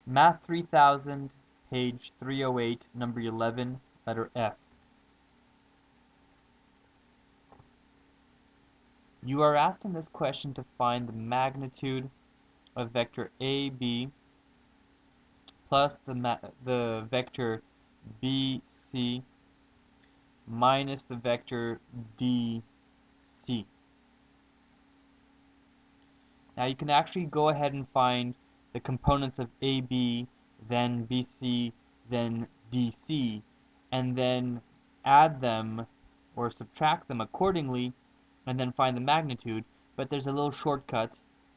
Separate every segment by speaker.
Speaker 1: Math 3000, page 308, number 11, letter F. You are asked in this question to find the magnitude of vector AB plus the vector BC minus the vector DC. Now you can actually go ahead and find the components of AB, then BC, then DC, and then add them or subtract them accordingly, and then find the magnitude. But there's a little shortcut,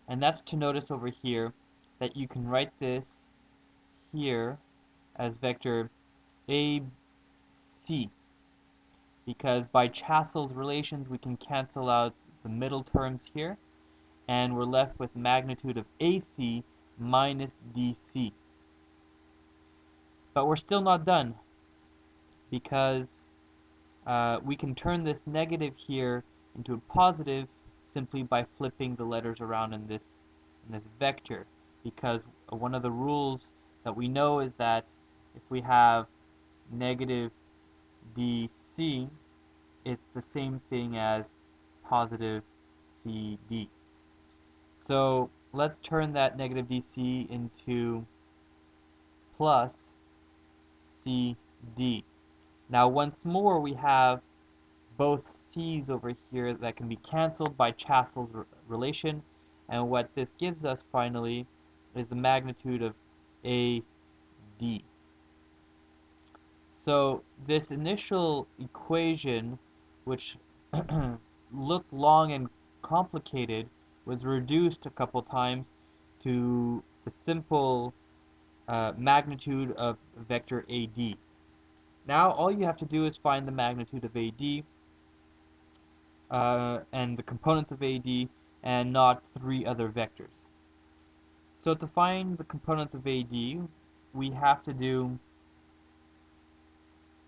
Speaker 1: and that's to notice over here that you can write this here as vector AC, because by Chassel's relations we can cancel out the middle terms here, and we're left with magnitude of AC minus DC. But we're still not done, because we can turn this negative here into a positive simply by flipping the letters around in this vector, because one of the rules that we know is that if we have negative DC, it's the same thing as positive CD. So let's turn that negative DC into plus CD. Now once more we have both C's over here that can be cancelled by Chassel's relation, and what this gives us finally is the magnitude of AD. So this initial equation, which looked long and complicated, was reduced a couple times to the simple magnitude of vector AD. Now all you have to do is find the magnitude of AD and the components of AD, and not three other vectors. So to find the components of AD, we have to do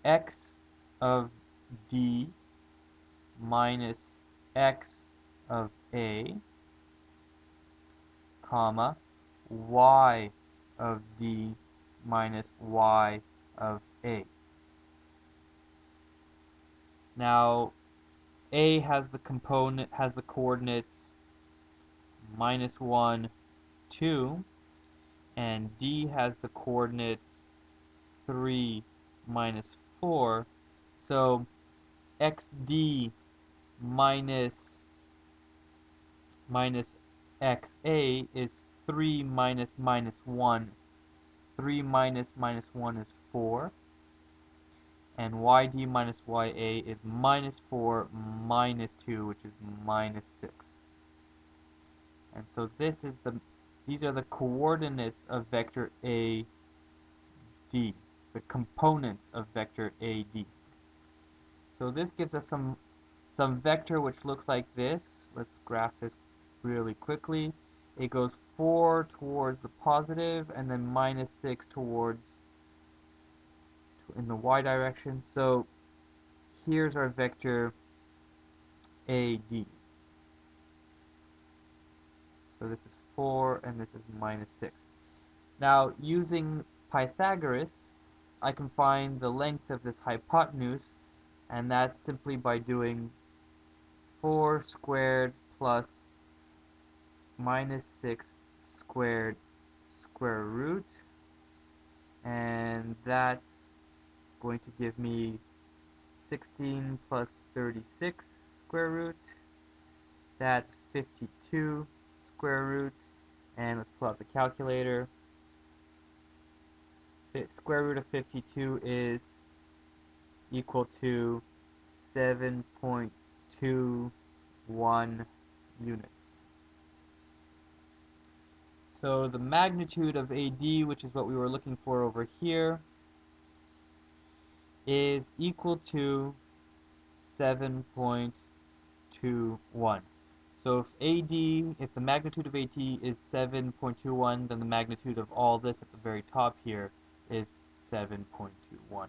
Speaker 1: x of D minus x of A, comma, y of D minus y of A. Now A has the coordinates -1, 2, and D has the coordinates 3, -4. So xd minus xa is 3 minus -1. 3 minus -1 is 4. And yd minus ya is -4 minus 2, which is -6. And so these are the coordinates of vector AD, the components of vector AD. So this gives us some vector which looks like this. Let's graph this really quickly. It goes 4 towards the positive, and then -6 towards in the y direction. So here's our vector AD. So this is 4 and this is -6. Now using Pythagoras, I can find the length of this hypotenuse, and that's simply by doing 4 squared plus -6 squared square root, and that's going to give me 16 plus 36 square root. That's 52 square root, and let's pull out the calculator. Square root of 52 is equal to 7.21 units. So the magnitude of AD, which is what we were looking for over here, is equal to 7.21. So if the magnitude of AD is 7.21, then the magnitude of all this at the very top here is 7.21.